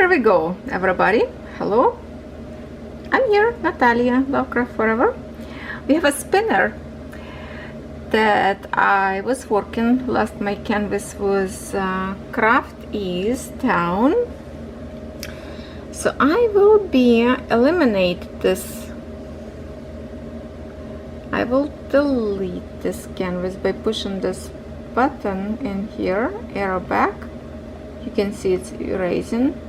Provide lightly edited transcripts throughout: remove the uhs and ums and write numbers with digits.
Here we go, everybody. Hello, I'm here, Natalia, Lovecraftforever. We have a spinner that I was working. Last my canvas was Craft is Town. So I will be eliminate this. I will delete this canvas by pushing this button in here, arrow back. You can see it's erasing.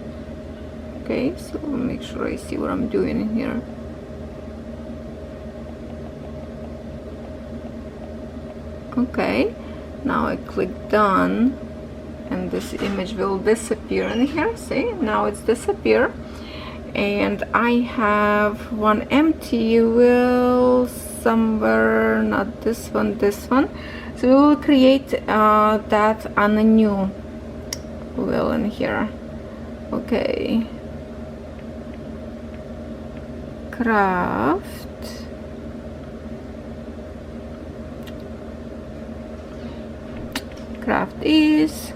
Okay, so I'll make sure I see what I'm doing in here. Okay, now I click done and this image will disappear in here. See, now it's disappear, and I have one empty wheel somewhere, not this one, this one. So we will create that on a new wheel in here. Okay, craft is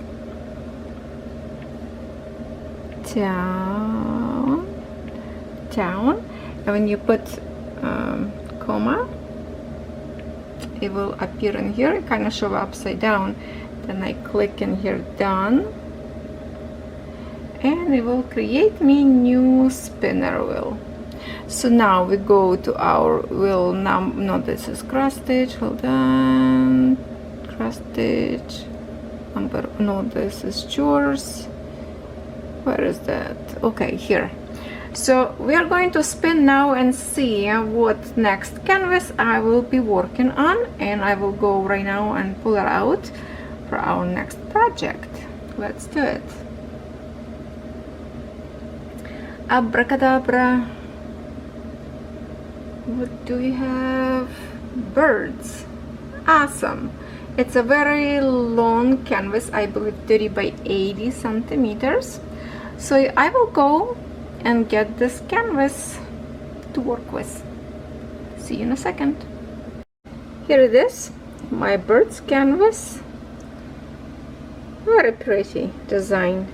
town, and when you put comma, it will appear in here. It kind of show upside down. Then I click in here, done, and it will create me new spinner wheel. So now we go to our wheel. Now, no, this is cross stitch. Hold on, cross stitch number. No, this is yours. Where is that? Okay, here. So we are going to spin now and see what next canvas I will be working on, and I will go right now and pull it out for our next project. Let's do it. Abracadabra. What do we have? Birds. Awesome. It's a very long canvas, I believe 30 by 80 centimeters. So I will go and get this canvas to work with. See you in a second. Here it is, my bird's canvas. Very pretty design.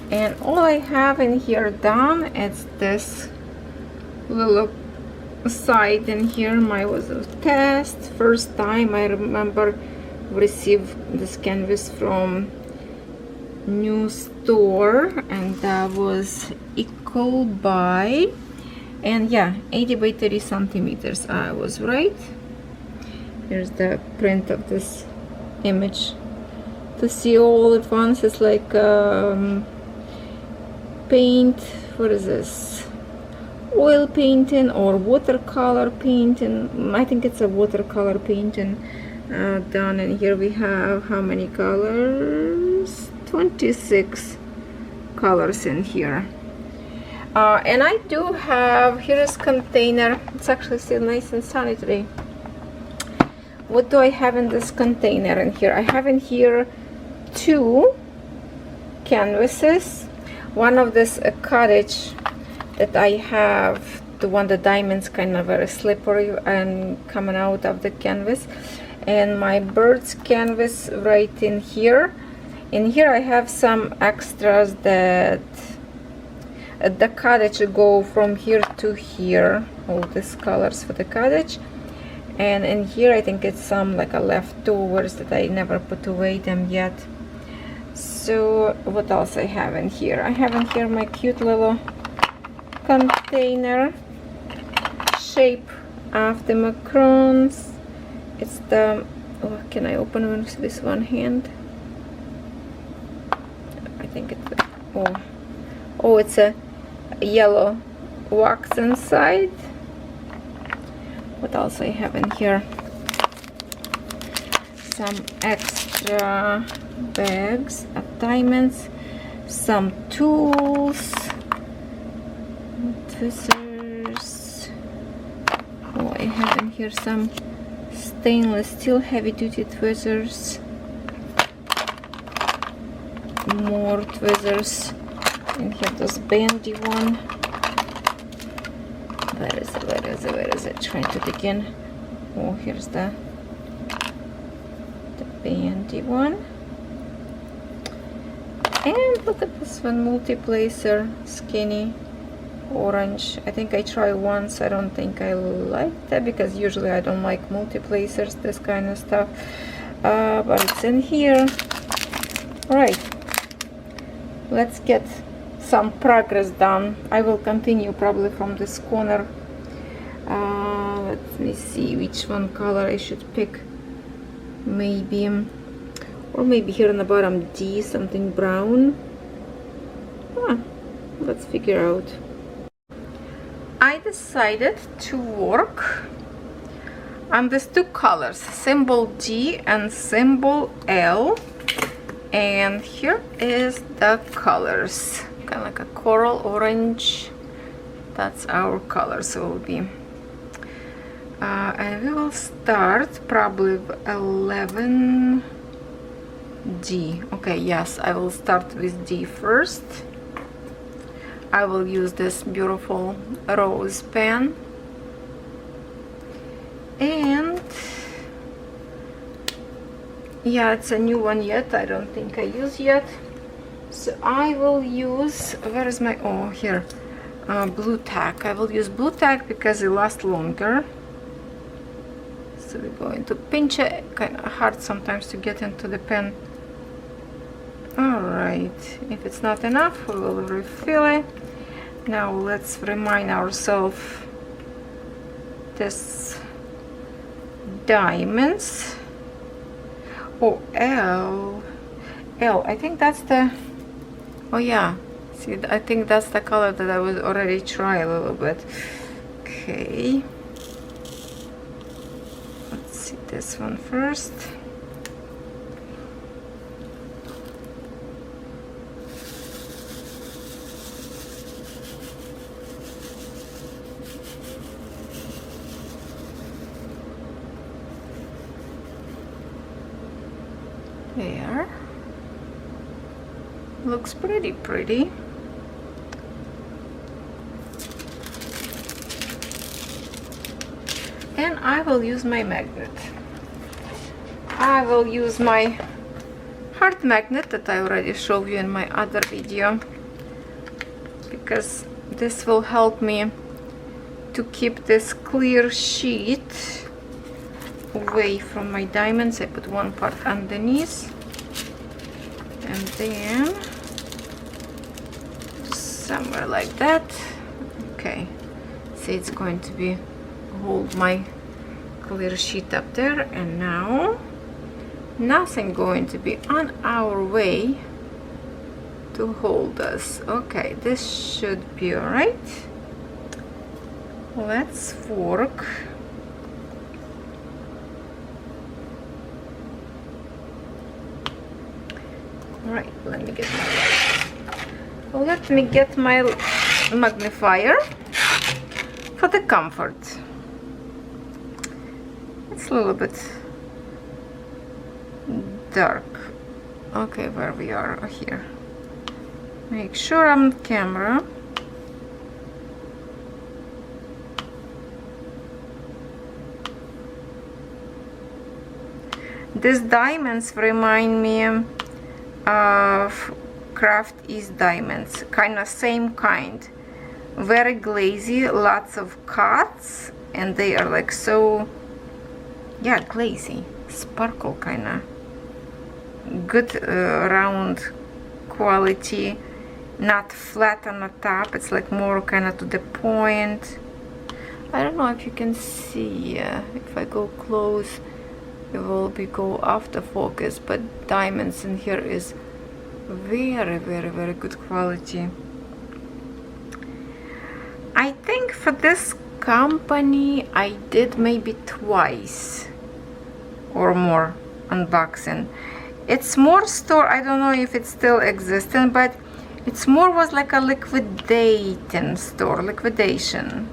And all I have in here done is this little side in here. Mine was a test. First time I remember received this canvas from new store, and that was ecoolbuy, and yeah, 80 by 30 centimeters. I was right. Here's the print of this image. To see all at once, it's like paint. What is this? Oil painting or watercolor painting. I think it's a watercolor painting done. And here we have how many colors? 26 colors in here. And I do have, here is container. It's actually still nice and sunny today. What do I have in this container in here? I have in here two canvases. One of this cottage that I have, the one the diamonds kind of very slippery and coming out of the canvas, and my bird's canvas right in here. In here I have some extras that the cottage go from here to here, all these colors for the cottage. And in here I think it's some like a leftovers that I never put away them yet. So what else I have in here? I have in here my cute little container shape of the macarons. It's the, oh, can I open with this one hand? I think it's, oh, it's a yellow wax inside. What else I have in here? Some extra bags of diamonds, some tools, tweezers. Oh, I have in here some stainless steel heavy-duty tweezers, more tweezers, and here this bandy one. Where is it? Where is it? Where is it? Trying to begin. Oh, here's the bandy one. And Look at this one, multi-placer, skinny, orange. I think I tried once. I don't think I like that because usually I don't like multi-placers, this kind of stuff. But it's in here. Right. Let's get some progress done. I will continue probably from this corner. Let me see which one color I should pick. Maybe, or maybe here on the bottom D, something brown. Let's figure out. I decided to work on these two colors, symbol D and symbol L. And here is the colors, kind of like a coral orange. That's our color, so it will be. And we will start probably with 11D. Okay, yes, I will start with D first. I will use this beautiful rose pen. And yeah, it's a new one yet. I don't think I use yet. So I will use, where is my, oh, here, blue tack. I will use blue tack because it lasts longer. So we're going to pinch it, kind of hard sometimes to get into the pen. Alright, if it's not enough, we will refill it. Now let's remind ourselves this diamonds. Oh, L, I think that's the, oh yeah, see, I think that's the color that I was already try a little bit. Okay, let's see this one first. There, looks pretty. And I will use my magnet. I will use my heart magnet that I already showed you in my other video, because this will help me to keep this clear sheet away from my diamonds. I put one part underneath, and then somewhere like that. Okay, see, it's going to be hold my clear sheet up there, and now nothing going to be on our way to hold us. Okay, this should be all right. Let's work. Right, let me get my magnifier for the comfort. It's a little bit dark. Okay, where we are here. Make sure I'm on camera. These diamonds remind me of Craft East diamonds, kind of same kind, very glazy, lots of cuts, and they are like so, yeah, glazy, sparkle, kind of good round quality, not flat on the top. It's like more kind of to the point. I don't know if you can see, if I go close it will be go after focus, but diamonds in here is very good quality. I think for this company I did maybe twice or more unboxing. It's more store, I don't know if it's still existing, but it's more was like a liquidating store, liquidation.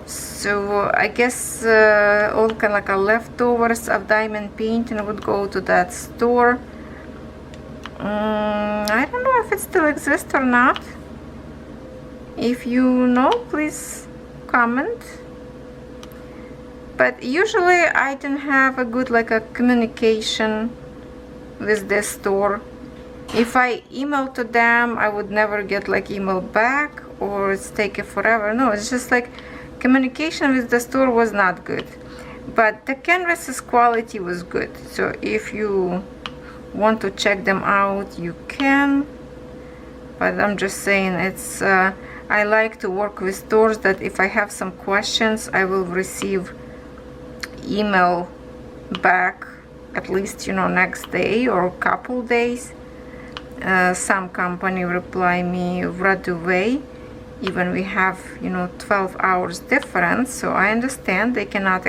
So I guess all kind of like a leftovers of diamond painting would go to that store. I don't know if it still exists or not. If you know, please comment. But usually I didn't have a good like a communication with this store. if I email to them, I would never get like email back, or it's taking forever. No, it's just like communication with the store was not good, but the canvases quality was good. So if you want to check them out, you can, but I'm just saying, it's I like to work with stores that if I have some questions, I will receive email back at least, you know, next day or a couple days. Some company reply me right away, even we have, you know, 12 hours difference. So I understand they cannot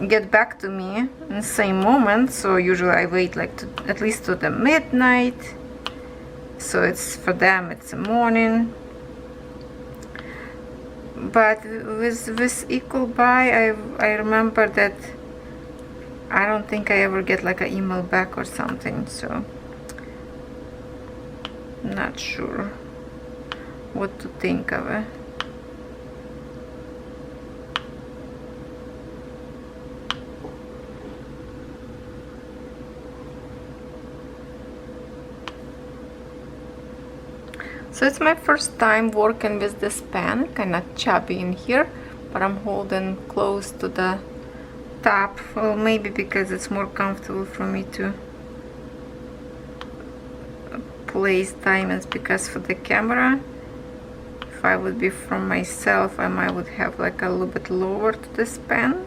get back to me in the same moment. So usually I wait like at least to the midnight, so it's for them it's the morning. But with ecoolbuy, I remember that I don't think I ever get like an email back or something, so not sure what to think of it. So it's my first time working with this pen, kind of chubby in here, but I'm holding close to the top. Well, maybe because it's more comfortable for me to place diamonds, because for the camera, if I would be from myself, I might would have like a little bit lower to this pen.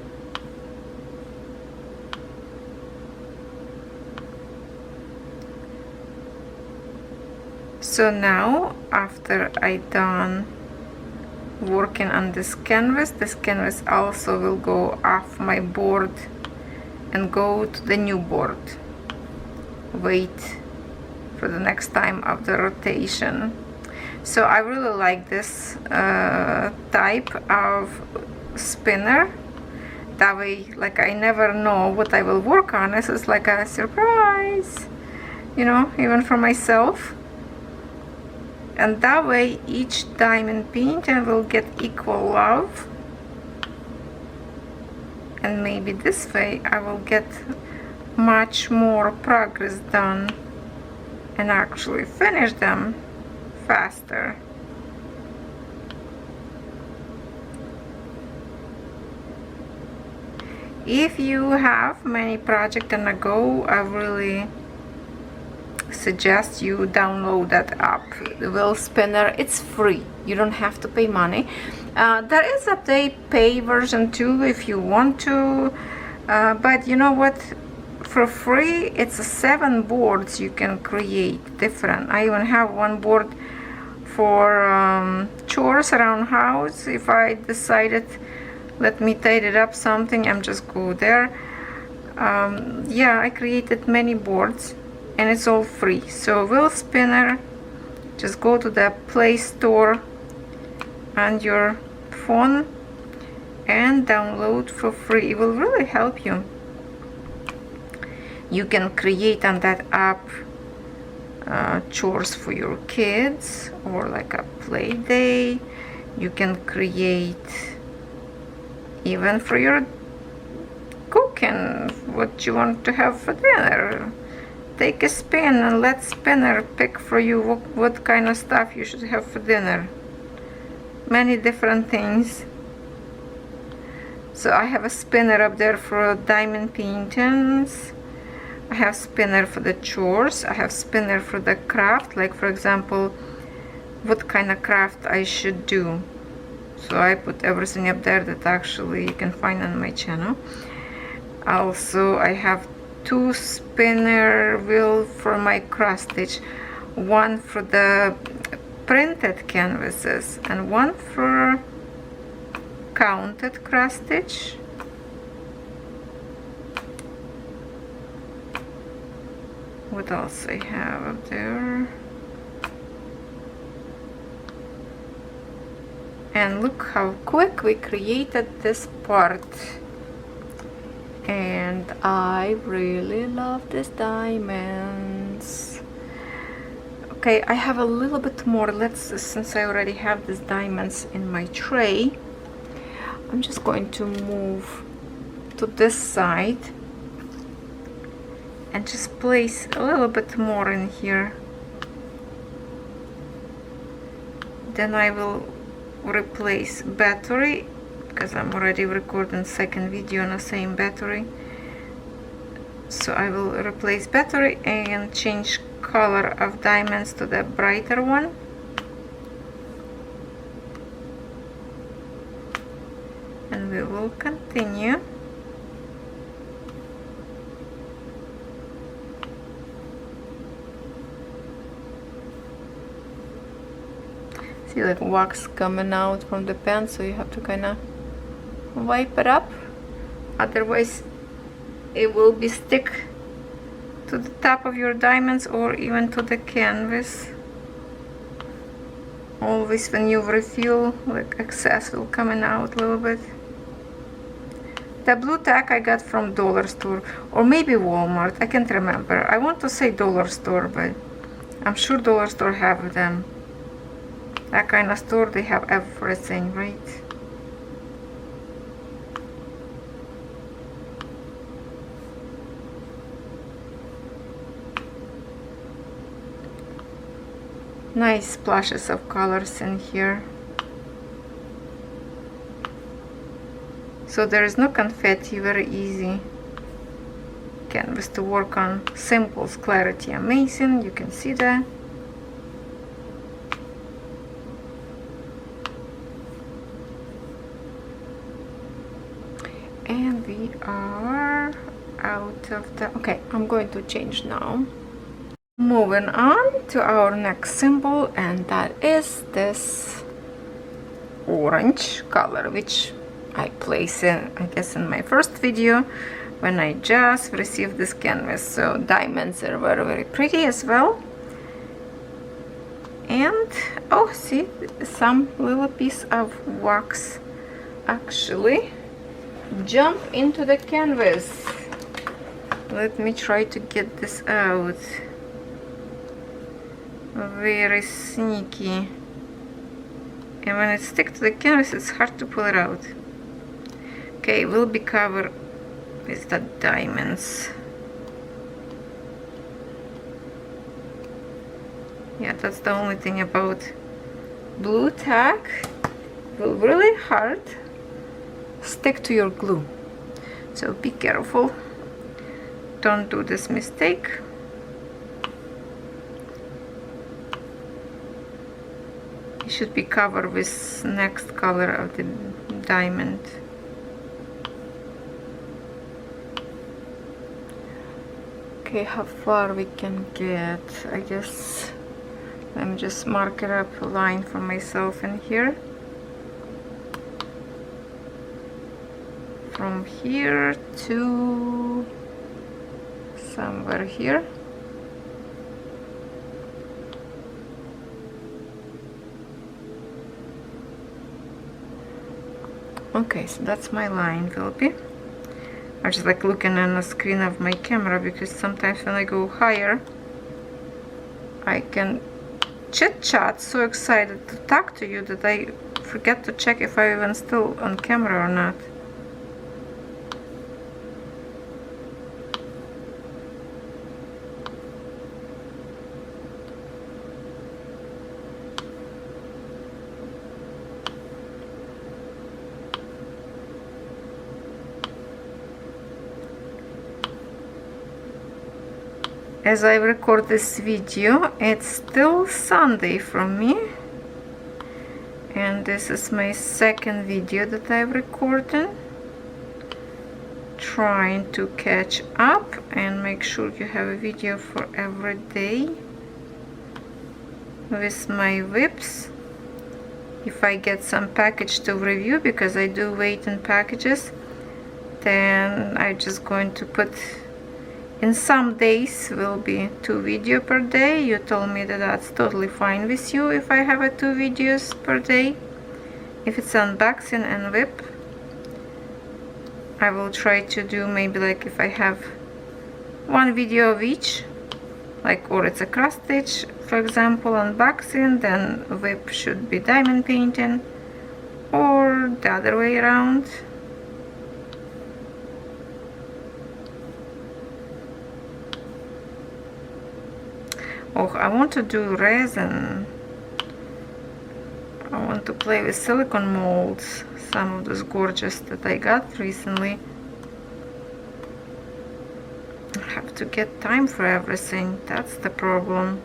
So now, after I done working on this canvas also will go off my board and go to the new board. Wait for the next time of the rotation. So I really like this type of spinner. That way, like, I never know what I will work on. This is like a surprise, you know, even for myself. And that way each diamond painting will get equal love, and maybe this way I will get much more progress done and actually finish them faster. If you have many projects on the go, I really suggest you download that app, the Wheel Spinner. It's free, you don't have to pay money. There is a pay version too if you want to, but you know what, for free it's 7 boards you can create different. I even have one board for chores around house. If I decided let me tidy up something, I'm just go there. Yeah, I created many boards and it's all free. So Wheel Spinner, just go to the Play Store on your phone and download for free. It will really help you. You can create on that app chores for your kids, or like a play day. You can create even for your cooking, what you want to have for dinner. Take a spin and let spinner pick for you what kind of stuff you should have for dinner. Many different things. So I have a spinner up there for diamond paintings. I have spinner for the chores. I have spinner for the craft, like for example, what kind of craft I should do. So I put everything up there that actually you can find on my channel. Also, I have 2 spinner wheel for my cross stitch, one for the printed canvases and one for counted cross stitch. What else I have up there? And look how quick we created this part. And I really love these diamonds. Okay, I have a little bit more. Since I already have these diamonds in my tray, I'm just going to move to this side and just place a little bit more in here. Then I will replace battery, because I'm already recording second video on the same battery. So I will replace battery and change color of diamonds to the brighter one. And we will continue. See, like wax coming out from the pen, so you have to kind of wipe it up, otherwise it will be stick to the top of your diamonds or even to the canvas. Always when you refill, like excess will coming out a little bit. The blue tack I got from dollar store or maybe Walmart, I can't remember. I want to say dollar store, but I'm sure dollar store have them. That kind of store, they have everything, right? Nice splashes of colors in here. So there is no confetti, very easy canvas to work on. Simples, clarity, amazing, you can see that. And we are out of the, okay, I'm going to change now. Moving on to our next symbol, and that is this orange color, which I placed in, I guess, in my first video when I just received this canvas. So diamonds are very, very pretty as well. And oh, see, some little piece of wax actually jump into the canvas. Let me try to get this out. Very sneaky, and when it sticks to the canvas it's hard to pull it out. Okay, will be covered with the diamonds. Yeah, that's the only thing about blue tack. Will really hard stick to your glue, so be careful, don't do this mistake. It should be covered with next color of the diamond. Okay, how far we can get, I guess. Let me just mark it up a line for myself in here. From here to somewhere here. Okay, so that's my line, will be. I just like looking on the screen of my camera, because sometimes when I go higher I can chit chat, so excited to talk to you that I forget to check if I'm even still on camera or not. As I record this video, it's still Sunday for me, and this is my second video that I've recorded, trying to catch up and make sure you have a video for every day with my WIPs. If I get some package to review, because I do wait in packages, then I'm just going to put, in some days will be 2 videos per day. You told me that that's totally fine with you if I have 2 videos per day. If it's unboxing and WIP, I will try to do maybe like if I have 1 video of each, like, or it's a cross stitch, for example, unboxing, then WIP should be diamond painting, or the other way around. I want to do resin. I want to play with silicone molds, some of those gorgeous that I got recently. I have to get time for everything, that's the problem.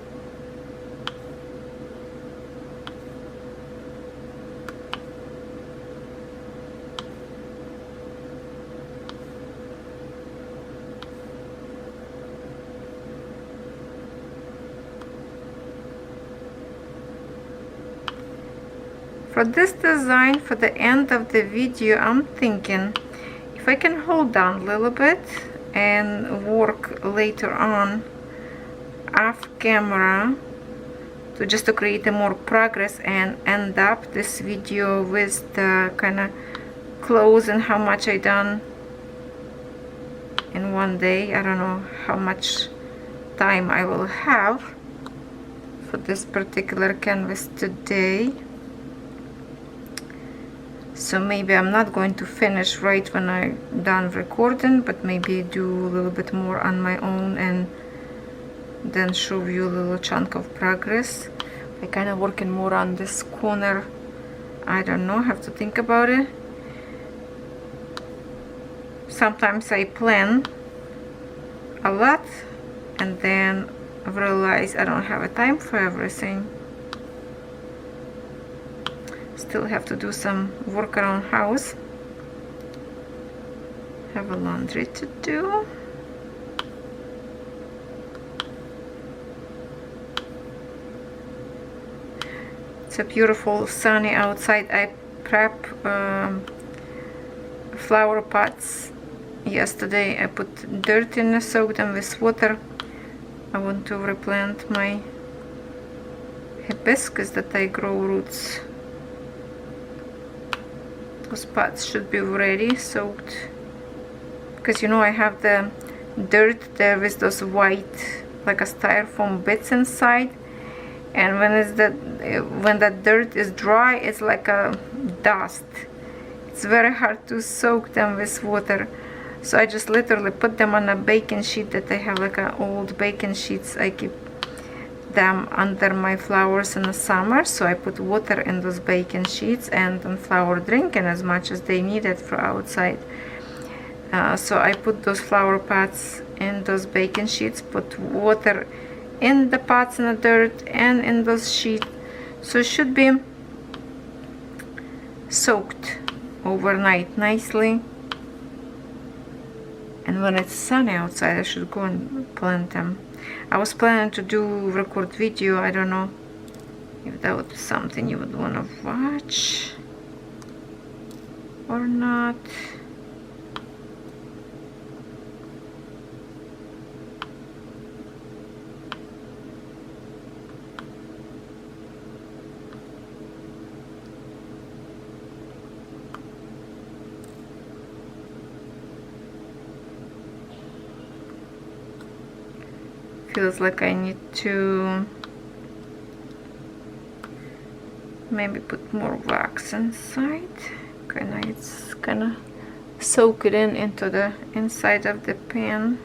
For this design, for the end of the video, I'm thinking if I can hold down a little bit and work later on off camera to just to create a more progress and end up this video with the kind of clothes and how much I done in one day. I don't know how much time I will have for this particular canvas today. So maybe I'm not going to finish right when I'm done recording, but maybe do a little bit more on my own and then show you a little chunk of progress. I kind of working more on this corner. I don't know, have to think about it. Sometimes I plan a lot and then realize I don't have a time for everything. Still have to do some work around house. Have a laundry to do. It's a beautiful sunny outside. I prep flower pots. Yesterday I put dirt in and soaked them with water. I want to replant my hibiscus that I grow roots. Those pots should be already soaked, because you know I have the dirt there with those white like a styrofoam bits inside, and when that dirt is dry, it's like a dust. It's very hard to soak them with water, so I just literally put them on a baking sheet that I have, like a old baking sheets. I keep them under my flowers in the summer, so I put water in those baking sheets and on flower drinking as much as they needed for outside. So I put those flower pots in those baking sheets, put water in the pots in the dirt and in those sheets, so it should be soaked overnight nicely, and when it's sunny outside I should go and plant them. I was planning to record video. I don't know if that would be something you would want to watch or not. Feels like I need to maybe put more wax inside. It's gonna soak it into the inside of the pan,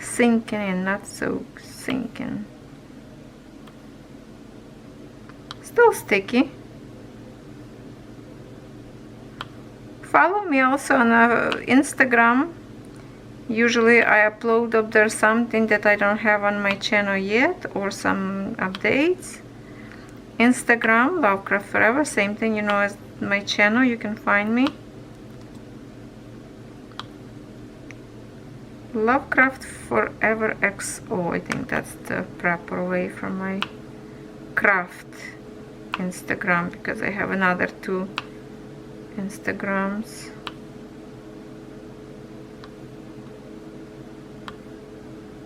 sinking in, not soak, sinking. Still sticky. Follow me also on Instagram. Usually I upload up there something that I don't have on my channel yet, or some updates. Instagram, Lovecraftforever, same thing, you know, as my channel, you can find me. Lovecraftforever XO, I think that's the proper way for my craft Instagram, because I have another 2 Instagrams.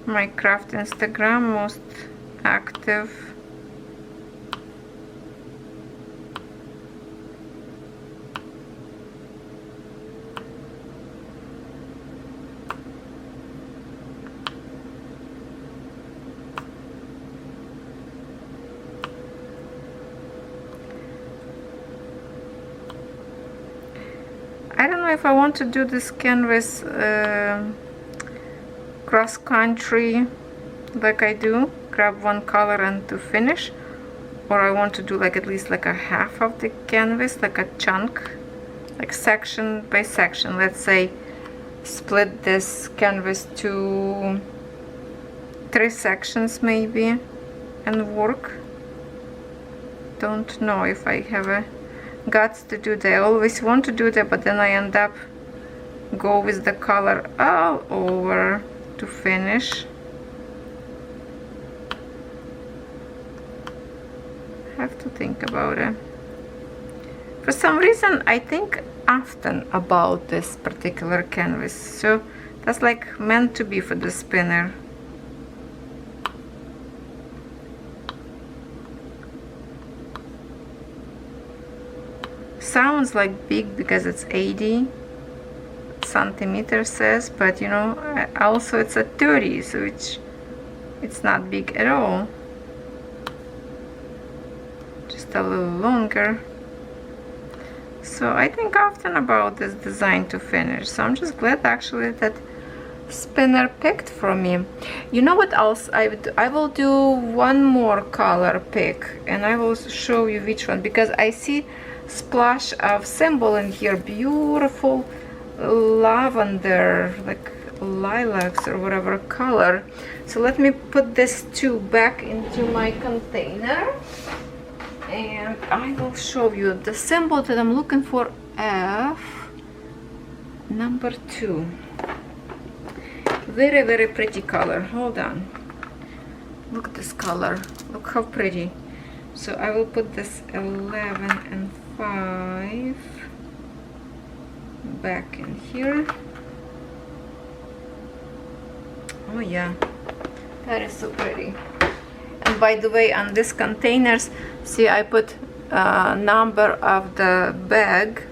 My craft Instagram most active. I don't know if I want to do this canvas cross country like I do. grab one color and to finish, or I want to do like at least like a half of the canvas, like a chunk, like section by section. Let's say split this canvas to 3 sections maybe and work. Don't know if I have a guts to do that. I always want to do that, but then I end up go with the color all over to finish. Have to think about it. For some reason I think often about this particular canvas, so that's like meant to be for the spinner. Sounds like big because it's 80 centimeters says, but you know, also it's a 30, so it's not big at all, just a little longer. So I think often about this design to finish, so I'm just glad actually that spinner picked for me. You know what else I will do? One more color pick and I will show you which one, because I see splash of symbol in here, beautiful lavender, like lilacs or whatever color. So let me put this two back into my container and I will show you the symbol that I'm looking for. F number 2. Very, very pretty color. Hold on, look at this color, look how pretty. So I will put this 11 and 5 back in here. Oh yeah, that is so pretty. And by the way, on these containers, see, I put number of the bag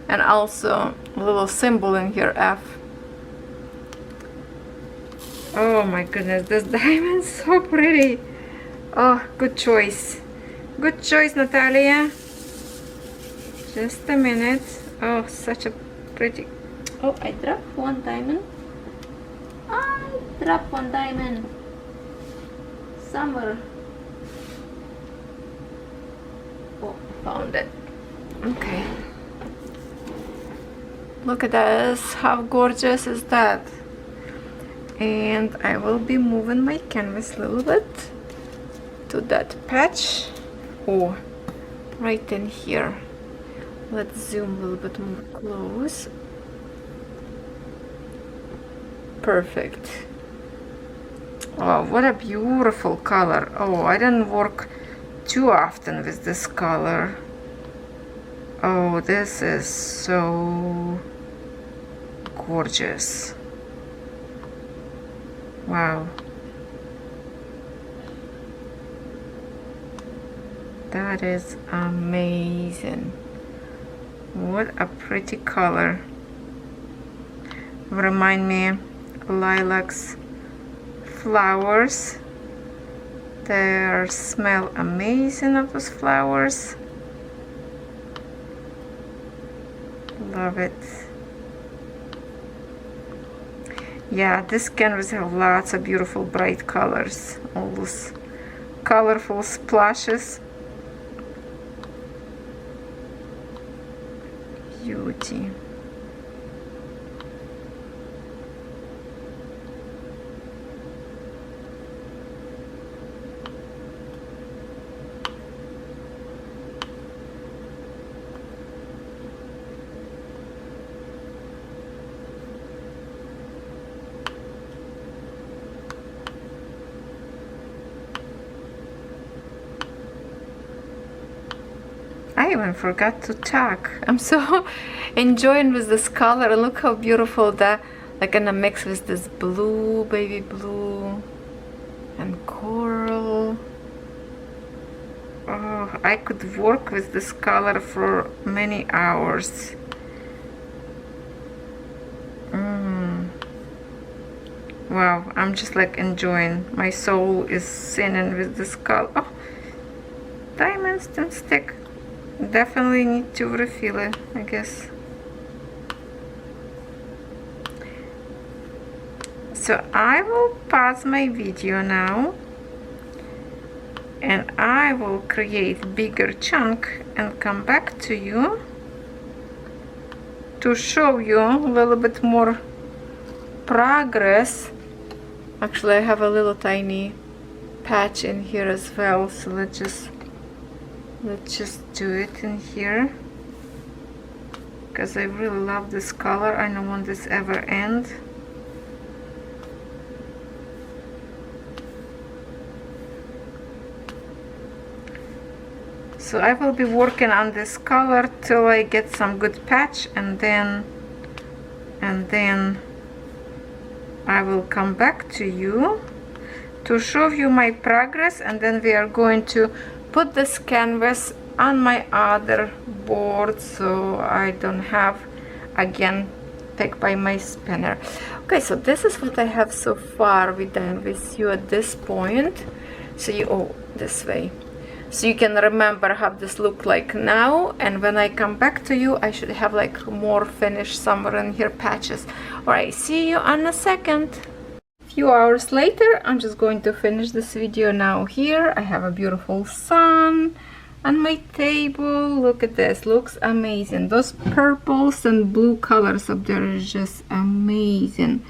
and also a little symbol in here, F. Oh my goodness, this diamond is so pretty. Oh, good choice. Good choice, Natalia. Just a minute. Oh, such a pretty. Oh, I dropped one diamond. I dropped one diamond. Somewhere. Oh, found it. Okay. Look at this. How gorgeous is that? And I will be moving my canvas a little bit to that patch. Oh, right in here. Let's zoom a little bit more close. Perfect. Oh, what a beautiful color. Oh, I didn't work too often with this color. Oh, this is so gorgeous. Wow. That is amazing. What a pretty color. Remind me lilacs flowers. They smell amazing of those flowers. Love it. Yeah, this canvas has lots of beautiful bright colors. All those colorful splashes. Beauty. I even forgot to tack. I'm so enjoying with this color. Look how beautiful that, like in a mix with this blue, baby blue and coral. Oh, I could work with this color for many hours. Wow, I'm just like enjoying. My soul is singing with this color. Oh, diamonds don't stick. Definitely need to refill it, I guess. So I will pause my video now and I will create bigger chunk and come back to you to show you a little bit more progress. Actually, I have a little tiny patch in here as well, so let's just do it in here, because I really love this color. I don't want this ever end. So I will be working on this color till I get some good patch, and then I will come back to you to show you my progress, and then we are going to put this canvas on my other board so I don't have again pick by my spinner. Okay, so this is what I have so far with you at this point. So you this way, so you can remember how this look like now, and when I come back to you I should have like more finished somewhere in here patches. All right, see you in a second. Few hours later, I'm just going to finish this video now. Here I have a beautiful sun on my table. Look at this, looks amazing. Those purples and blue colors up there is just amazing.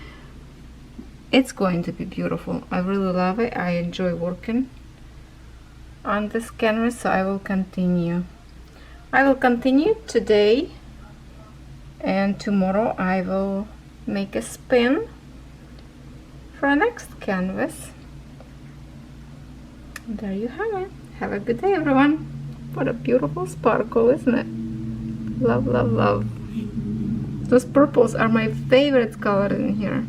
It's going to be beautiful. I really love it. I enjoy working on this canvas, so I will continue today, and tomorrow I will make a spin for our next canvas. There you have it. Have a good day, everyone. What a beautiful sparkle, isn't it? Love, love, love. Those purples are my favorite color in here.